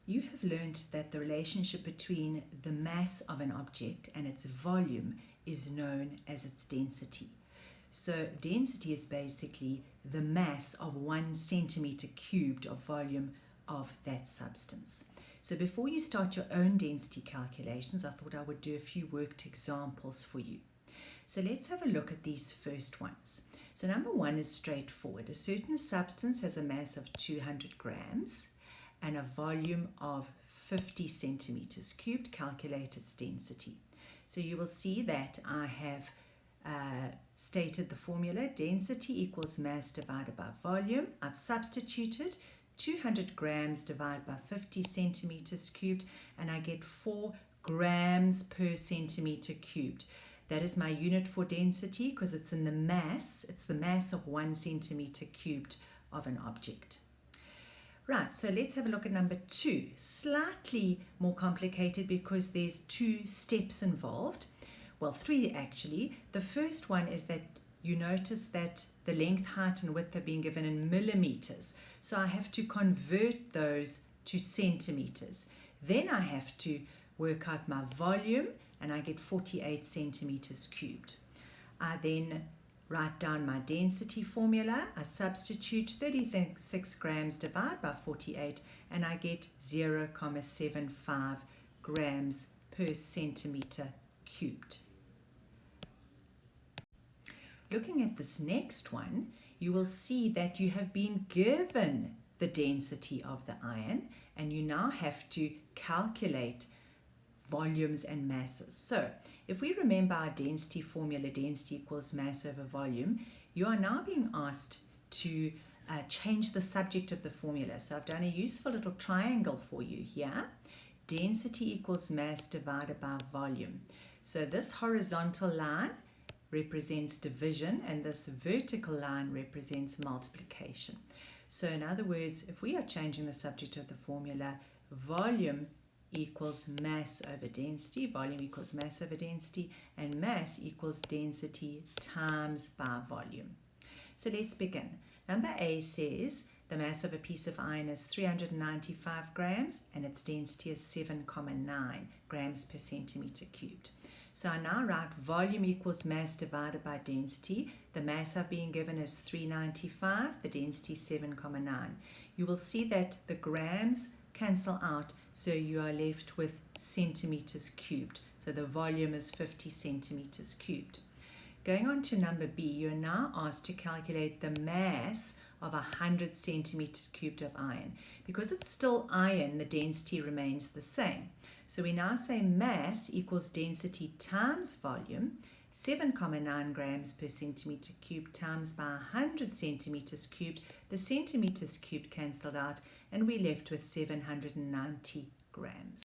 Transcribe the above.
you have learned that the relationship between the mass of an object and its volume is known as its density. So density is basically the mass of 1 centimeter cubed of volume of that substance. So before you start your own density calculations, I thought I would do a few worked examples for you. So let's have a look at these first ones. So number one is straightforward. A certain substance has a mass of 200 grams and a volume of 50 centimeters cubed. Calculate its density. So you will see that I have stated the formula. Density equals mass divided by volume. I've substituted 200 grams divided by 50 centimeters cubed, and I get 4 grams per centimeter cubed. That is my unit for density because it's in the mass. It's the mass of 1 centimeter cubed of an object. Right, so let's have a look at number 2. Slightly more complicated because there's 2 steps involved. Well, 3 actually. The first one is that you notice that the length, height, and width are being given in millimeters. So I have to convert those to centimeters. Then I have to work out my volume, and I get 48 centimeters cubed. I then write down my density formula. I substitute 36 grams divided by 48, and I get 0.75 grams per centimeter cubed. Looking at this next one, you will see that you have been given the density of the iron, and you now have to calculate volumes and masses. So if we remember our density formula, density equals mass over volume, you are now being asked to change the subject of the formula. So I've done a useful little triangle for you here. Density equals mass divided by volume. So this horizontal line represents division, and this vertical line represents multiplication. So in other words, if we are changing the subject of the formula, volume equals mass over density, volume equals mass over density, and mass equals density times by volume. So let's begin. Number A says the mass of a piece of iron is 395 grams and its density is 7.9 grams per centimeter cubed. So I now write volume equals mass divided by density. The mass I've been given is 395, the density 7.9. You will see that the grams cancel out, so you are left with centimeters cubed. So the volume is 50 centimeters cubed. Going on to number B, you're now asked to calculate the mass of 100 centimeters cubed of iron. Because it's still iron, the density remains the same. So we now say mass equals density times volume, 7.9 grams per centimeter cubed times by 100 centimeters cubed. The centimeters cubed cancelled out, and we're left with 790 grams.